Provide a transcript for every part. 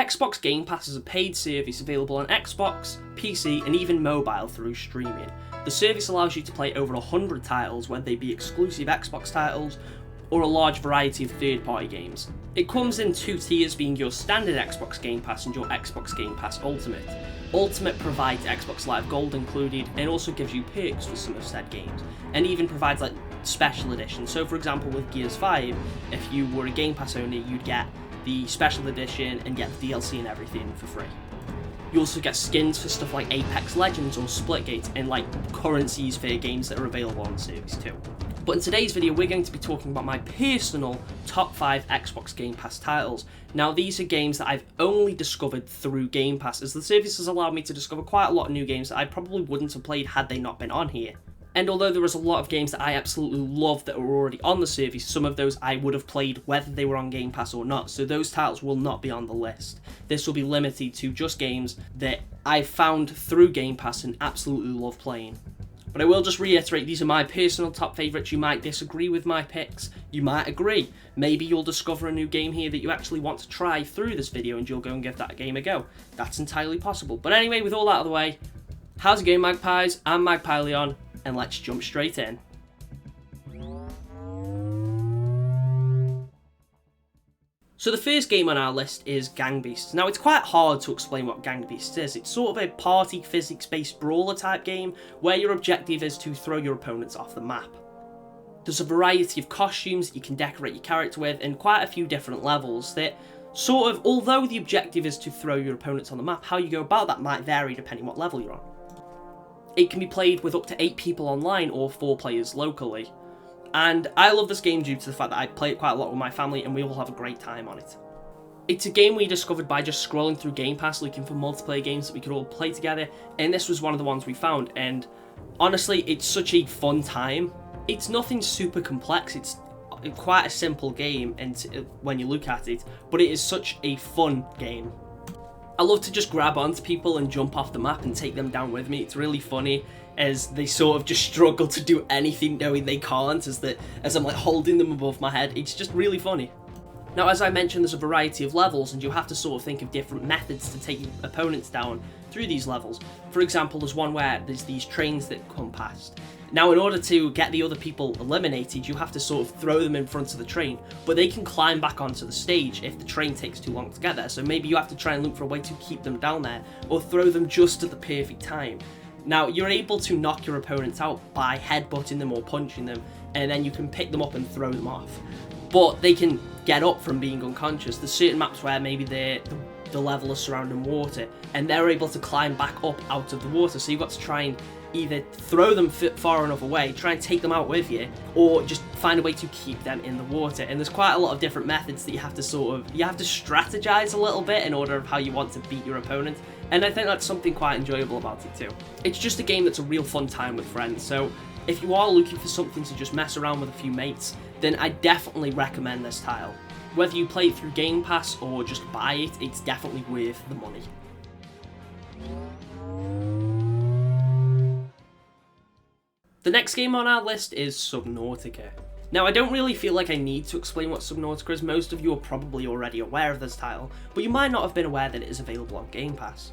Xbox Game Pass is a paid service available on Xbox, PC and even mobile through streaming. The service allows you to play over 100 titles, whether they be exclusive Xbox titles or a large variety of third-party games. It comes in two tiers, being your standard Xbox Game Pass and your Xbox Game Pass Ultimate. Ultimate provides Xbox Live Gold included and also gives you perks for some of said games, and even provides like special editions. So for example with Gears 5, if you were a Game Pass owner, you'd get the special edition and get the DLC and everything for free. You also get skins for stuff like Apex Legends or Splitgate and like currencies for games that are available on the service too. But in today's video we're going to be talking about my personal top 5 Xbox Game Pass titles. Now these are games that I've only discovered through Game Pass, as the service has allowed me to discover quite a lot of new games that I probably wouldn't have played had they not been on here. And although there was a lot of games that I absolutely love that were already on the service, some of those I would have played whether they were on Game Pass or not, so those titles will not be on the list. This will be limited to just games that I found through Game Pass and absolutely love playing. But I will just reiterate, these are my personal top favourites. You might disagree with my picks, you might agree. Maybe you'll discover a new game here that you actually want to try through this video and you'll go and give that game a go. That's entirely possible. But anyway, with all that out of the way, how's it going, Magpies? I'm Magpie Leon, and let's jump straight in. So the first game on our list is Gang Beasts. Now it's quite hard to explain what Gang Beasts is. It's sort of a party physics-based brawler type game where your objective is to throw your opponents off the map. There's a variety of costumes that you can decorate your character with and quite a few different levels that sort of, although the objective is to throw your opponents on the map, how you go about that might vary depending what level you're on. It can be played with up to 8 people online or 4 players locally. And I love this game due to the fact that I play it quite a lot with my family and we all have a great time on it. It's a game we discovered by just scrolling through Game Pass looking for multiplayer games that we could all play together, and this was one of the ones we found, and honestly it's such a fun time. It's nothing super complex, it's quite a simple game and when you look at it, but it is such a fun game. I love to just grab onto people and jump off the map and take them down with me. It's really funny as they sort of just struggle to do anything knowing they can't as I'm like holding them above my head. It's just really funny. Now as I mentioned, there's a variety of levels and you have to sort of think of different methods to take your opponents down through these levels. For example, there's one where there's these trains that come past. Now in order to get the other people eliminated, you have to sort of throw them in front of the train, but they can climb back onto the stage if the train takes too long to get there, so maybe you have to try and look for a way to keep them down there, or throw them just at the perfect time. Now you're able to knock your opponents out by headbutting them or punching them, and then you can pick them up and throw them off. But they can get up from being unconscious. There's certain maps where maybe the level is surrounding water, and they're able to climb back up out of the water, so you've got to try and either throw them far enough away, try and take them out with you, or just find a way to keep them in the water. And there's quite a lot of different methods that you have to strategize a little bit in order of how you want to beat your opponent, and I think that's something quite enjoyable about it too. It's just a game that's a real fun time with friends, so if you are looking for something to just mess around with a few mates, then I definitely recommend this title. Whether you play it through Game Pass or just buy it, it's definitely worth the money. The next game on our list is Subnautica. Now I don't really feel like I need to explain what Subnautica is. Most of you are probably already aware of this title, but you might not have been aware that it is available on Game Pass.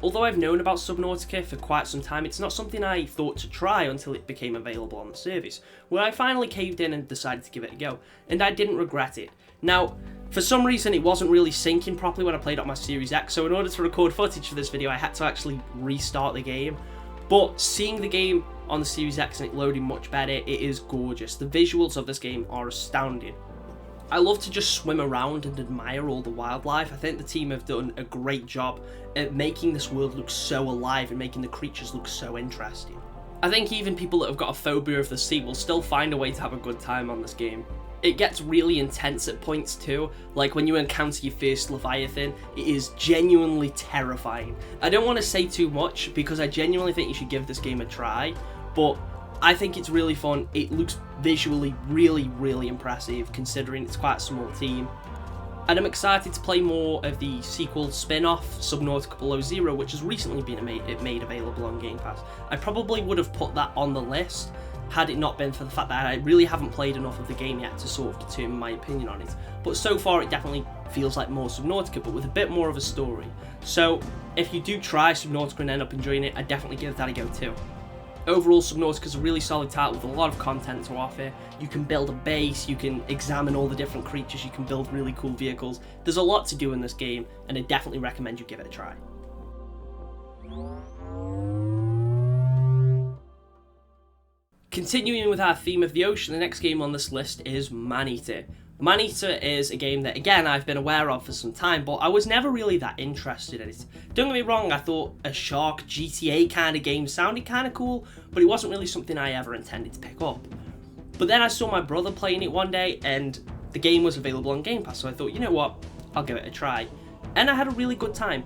Although I've known about Subnautica for quite some time, it's not something I thought to try until it became available on the service, where I finally caved in and decided to give it a go, and I didn't regret it. Now, for some reason it wasn't really syncing properly when I played it on my Series X, so in order to record footage for this video I had to actually restart the game. But seeing the game on the Series X and it loading much better, it is gorgeous. The visuals of this game are astounding. I love to just swim around and admire all the wildlife. I think the team have done a great job at making this world look so alive and making the creatures look so interesting. I think even people that have got a phobia of the sea will still find a way to have a good time on this game. It gets really intense at points too, like when you encounter your first Leviathan, it is genuinely terrifying. I don't want to say too much because I genuinely think you should give this game a try, but I think it's really fun. It looks visually really impressive considering it's quite a small team. And I'm excited to play more of the sequel spin-off, Subnautica Below Zero, which has recently been made available on Game Pass. I probably would have put that on the list had it not been for the fact that I really haven't played enough of the game yet to sort of determine my opinion on it. But so far it definitely feels like more Subnautica, but with a bit more of a story. So if you do try Subnautica and end up enjoying it, I'd definitely give that a go too. Overall, Subnautica is a really solid title with a lot of content to offer. You can build a base, you can examine all the different creatures, you can build really cool vehicles. There's a lot to do in this game, and I definitely recommend you give it a try. Continuing with our theme of the ocean, the next game on this list is Maneater. Maneater is a game that, again, I've been aware of for some time, but I was never really that interested in it. Don't get me wrong, I thought a Shark GTA kind of game sounded kind of cool, but it wasn't really something I ever intended to pick up. But then I saw my brother playing it one day, and the game was available on Gamepass, so I thought, you know what, I'll give it a try. And I had a really good time.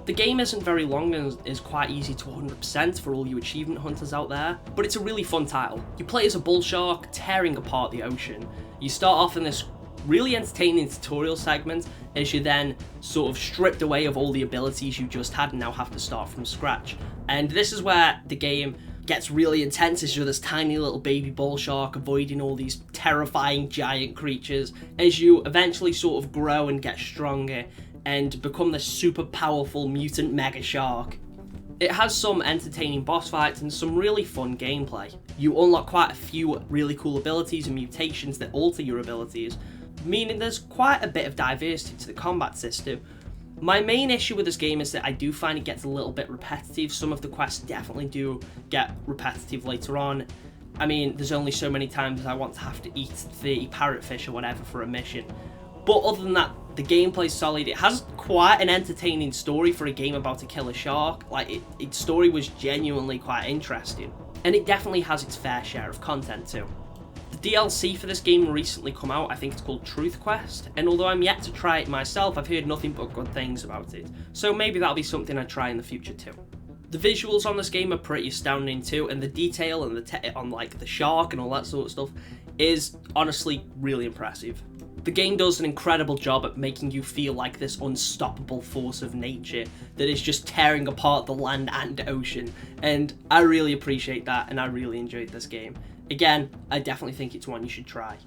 The game isn't very long and is quite easy to 100% for all you achievement hunters out there, but it's a really fun title. You play as a bull shark tearing apart the ocean. You start off in this really entertaining tutorial segment as you then sort of stripped away of all the abilities you just had and now have to start from scratch. And this is where the game gets really intense as you're this tiny little baby bull shark avoiding all these terrifying giant creatures as you eventually sort of grow and get stronger and become this super powerful mutant mega shark. It has some entertaining boss fights and some really fun gameplay. You unlock quite a few really cool abilities and mutations that alter your abilities, meaning there's quite a bit of diversity to the combat system. My main issue with this game is that I do find it gets a little bit repetitive. Some of the quests definitely do get repetitive later on. I mean, there's only so many times I want to have to eat 30 parrotfish or whatever for a mission. But other than that, the gameplay's solid. It has quite an entertaining story for a game about to kill a shark. Like, its story was genuinely quite interesting. And it definitely has its fair share of content too. The DLC for this game recently come out. I think it's called Truth Quest, and although I'm yet to try it myself, I've heard nothing but good things about it. So maybe that'll be something I try in the future too. The visuals on this game are pretty astounding too, and the detail and the on like the shark and all that sort of stuff is honestly really impressive. The game does an incredible job at making you feel like this unstoppable force of nature that is just tearing apart the land and ocean, and I really appreciate that and I really enjoyed this game. Again, I definitely think it's one you should try.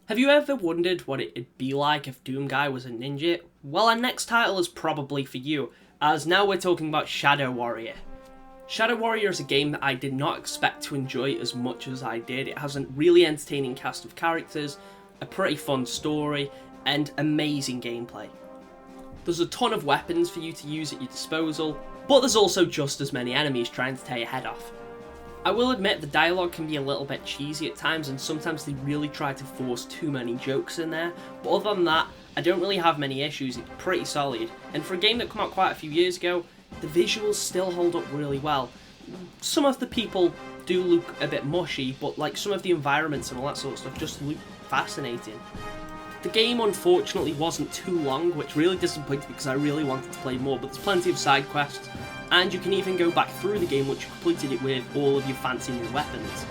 Have you ever wondered what it'd be like if Doomguy was a ninja? Well, our next title is probably for you, as now we're talking about Shadow Warrior. Shadow Warrior is a game that I did not expect to enjoy as much as I did. It has a really entertaining cast of characters, a pretty fun story, and amazing gameplay. There's a ton of weapons for you to use at your disposal, but there's also just as many enemies trying to tear your head off. I will admit the dialogue can be a little bit cheesy at times, and sometimes they really try to force too many jokes in there, but other than that, I don't really have many issues. It's pretty solid, and for a game that came out quite a few years ago, the visuals still hold up really well. Some of the people do look a bit mushy, but like some of the environments and all that sort of stuff just look fascinating. The game unfortunately wasn't too long, which really disappointed me because I really wanted to play more, but there's plenty of side quests, and you can even go back through the game once you completed it with all of your fancy new weapons.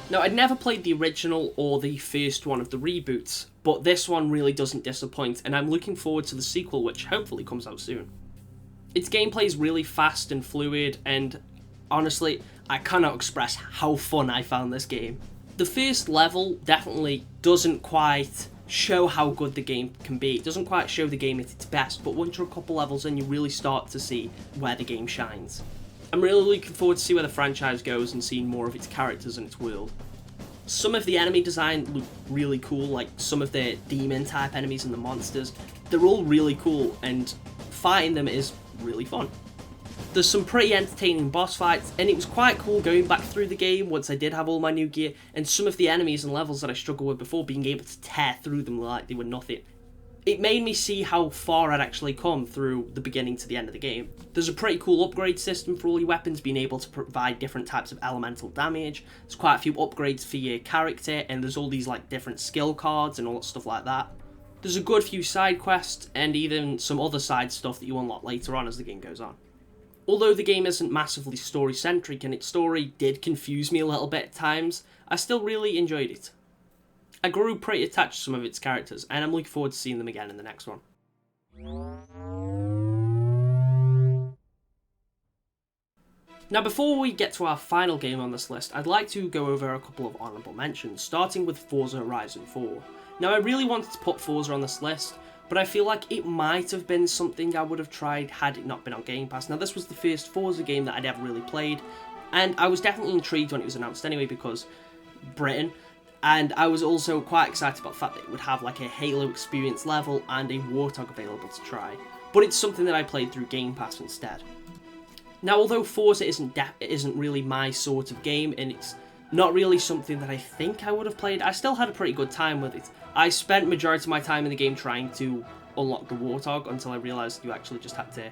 Now, I'd never played the original or the first one of the reboots, but this one really doesn't disappoint, and I'm looking forward to the sequel, which hopefully comes out soon. Its gameplay is really fast and fluid, and honestly, I cannot express how fun I found this game. The first level definitely doesn't quite show how good the game can be. It doesn't quite show the game at its best, but once you're a couple levels in, you really start to see where the game shines. I'm really looking forward to see where the franchise goes and seeing more of its characters and its world. Some of the enemy design look really cool, like some of the demon type enemies and the monsters. They're all really cool, and fighting them is really fun. There's some pretty entertaining boss fights, and it was quite cool going back through the game once I did have all my new gear, and some of the enemies and levels that I struggled with before, being able to tear through them like they were nothing. It made me see how far I'd actually come through the beginning to the end of the game. There's a pretty cool upgrade system for all your weapons, being able to provide different types of elemental damage. There's quite a few upgrades for your character, and there's all these like different skill cards and all that stuff like that. There's a good few side quests, and even some other side stuff that you unlock later on as the game goes on. Although the game isn't massively story-centric, and its story did confuse me a little bit at times, I still really enjoyed it. I grew pretty attached to some of its characters, and I'm looking forward to seeing them again in the next one. Now before we get to our final game on this list, I'd like to go over a couple of honourable mentions, starting with Forza Horizon 4. Now I really wanted to put Forza on this list, but I feel like it might have been something I would have tried had it not been on Game Pass. Now this was the first Forza game that I'd ever really played, and I was definitely intrigued when it was announced anyway because Britain, and I was also quite excited about the fact that it would have like a Halo experience level and a Warthog available to try. But it's something that I played through Game Pass instead. Now, although Forza isn't really my sort of game, and it's not really something that I think I would have played, I still had a pretty good time with it. I spent majority of my time in the game trying to unlock the Warthog until I realised you actually just had to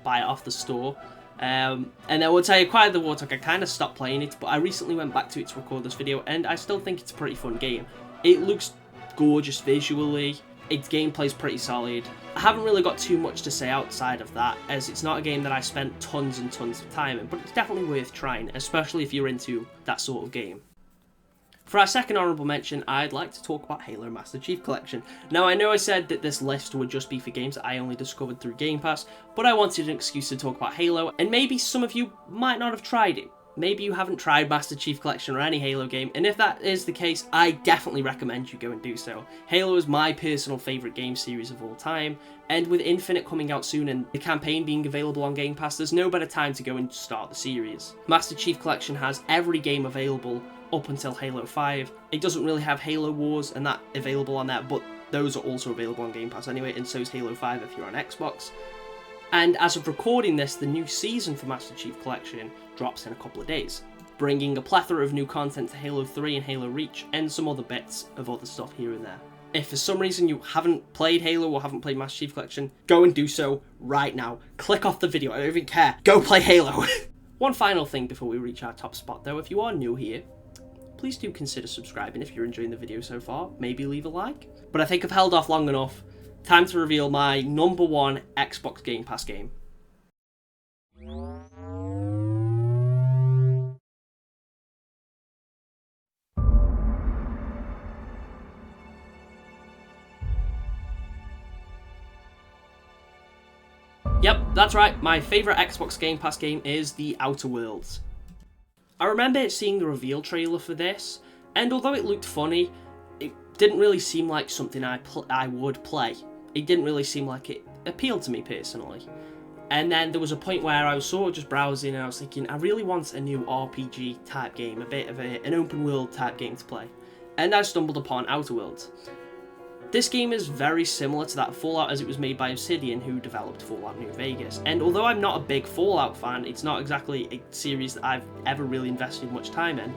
buy it off the store. And then once I acquired the Warthog, I kind of stopped playing it, but I recently went back to it to record this video, and I still think it's a pretty fun game. It looks gorgeous visually, its gameplay's pretty solid. I haven't really got too much to say outside of that, as it's not a game that I spent tons and tons of time in, but it's definitely worth trying, especially if you're into that sort of game. For our second honourable mention, I'd like to talk about Halo Master Chief Collection. Now I know I said that this list would just be for games that I only discovered through Game Pass, but I wanted an excuse to talk about Halo, and maybe some of you might not have tried it. Maybe you haven't tried Master Chief Collection or any Halo game, and if that is the case, I definitely recommend you go and do so. Halo is my personal favourite game series of all time, and with Infinite coming out soon and the campaign being available on Game Pass, there's no better time to go and start the series. Master Chief Collection has every game available up until Halo 5. It doesn't really have Halo Wars and that available on there, but those are also available on Game Pass anyway, and so is Halo 5 if you're on Xbox. And as of recording this, the new season for Master Chief Collection drops in a couple of days, bringing a plethora of new content to Halo 3 and Halo Reach, and some other bits of other stuff here and there. If for some reason you haven't played Halo or haven't played Master Chief Collection, go and do so right now. Click off the video, I don't even care. Go play Halo! One final thing before we reach our top spot though, if you are new here, please do consider subscribing if you're enjoying the video so far, maybe leave a like. But I think I've held off long enough. Time to reveal my number one Xbox Game Pass game. Yep, that's right, my favourite Xbox Game Pass game is The Outer Worlds. I remember seeing the reveal trailer for this, and although it looked funny, it didn't really seem like something I would play. It didn't really seem like it appealed to me personally. And then there was a point where I was sort of just browsing and I was thinking, I really want a new RPG type game, a bit of an open world type game to play. And I stumbled upon Outer Worlds. This game is very similar to that of Fallout, as it was made by Obsidian, who developed Fallout New Vegas. And although I'm not a big Fallout fan, it's not exactly a series that I've ever really invested much time in.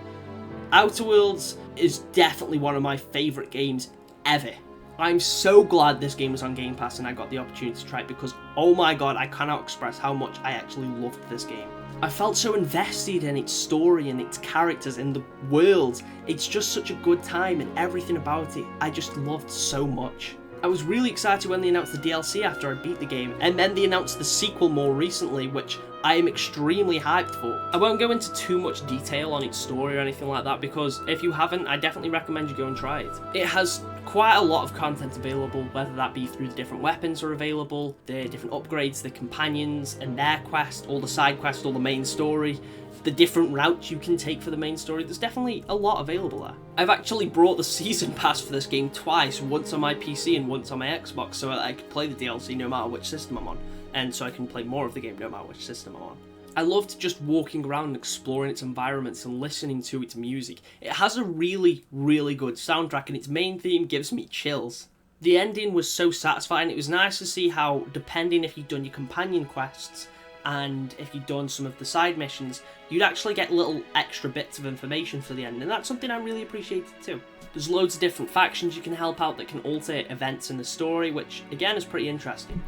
Outer Worlds is definitely one of my favourite games ever. I'm so glad this game was on Game Pass and I got the opportunity to try it because, oh my god, I cannot express how much I actually loved this game. I felt so invested in its story and its characters and the world. It's just such a good time and everything about it I just loved so much. I was really excited when they announced the DLC after I beat the game, and then they announced the sequel more recently, which I am extremely hyped for. I won't go into too much detail on its story or anything like that because if you haven't, I definitely recommend you go and try it. It has quite a lot of content available, whether that be through the different weapons are available, the different upgrades, the companions and their quest, all the side quests, all the main story, the different routes you can take for the main story. There's definitely a lot available there. I've actually brought the season pass for this game twice, once on my PC and once on my Xbox, so I could play the DLC no matter which system I'm on, and so I can play more of the game no matter which system I'm on. I loved just walking around and exploring its environments and listening to its music. It has a really, really good soundtrack and its main theme gives me chills. The ending was so satisfying. It was nice to see how, depending if you'd done your companion quests and if you'd done some of the side missions, you'd actually get little extra bits of information for the end, and that's something I really appreciated too. There's loads of different factions you can help out that can alter events in the story, which again is pretty interesting.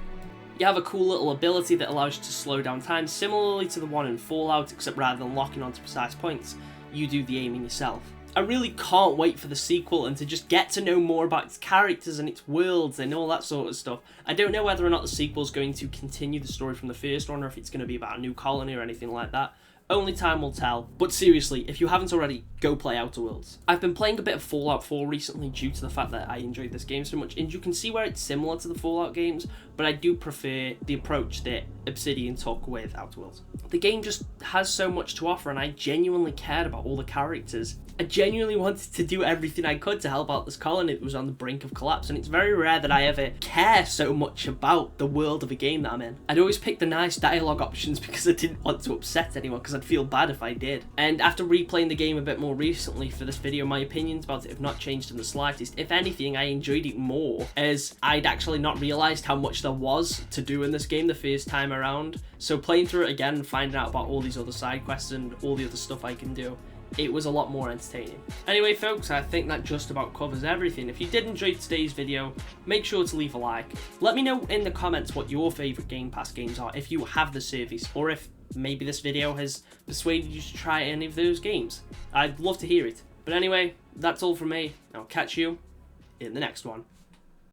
You have a cool little ability that allows you to slow down time, similarly to the one in Fallout, except rather than locking onto precise points, you do the aiming yourself. I really can't wait for the sequel and to just get to know more about its characters and its worlds and all that sort of stuff. I don't know whether or not the sequel is going to continue the story from the first one or if it's going to be about a new colony or anything like that. Only time will tell. But seriously, if you haven't already, go play Outer Worlds. I've been playing a bit of Fallout 4 recently due to the fact that I enjoyed this game so much, and you can see where it's similar to the Fallout games, but I do prefer the approach that Obsidian took with Outer Worlds. The game just has so much to offer, and I genuinely cared about all the characters. I genuinely wanted to do everything I could to help out this colony that was on the brink of collapse, and it's very rare that I ever care so much about the world of a game that I'm in. I'd always pick the nice dialogue options because I didn't want to upset anyone, because I'd feel bad if I did. And after replaying the game a bit more recently for this video, my opinions about it have not changed in the slightest. If anything, I enjoyed it more, as I'd actually not realised how much there was to do in this game the first time around. So playing through it again and finding out about all these other side quests and all the other stuff I can do, it was a lot more entertaining. Anyway folks, I think that just about covers everything. If you did enjoy today's video, make sure to leave a like. Let me know in the comments what your favourite Game Pass games are, if you have the service, or if maybe this video has persuaded you to try any of those games. I'd love to hear it. But anyway, that's all from me. I'll catch you in the next one.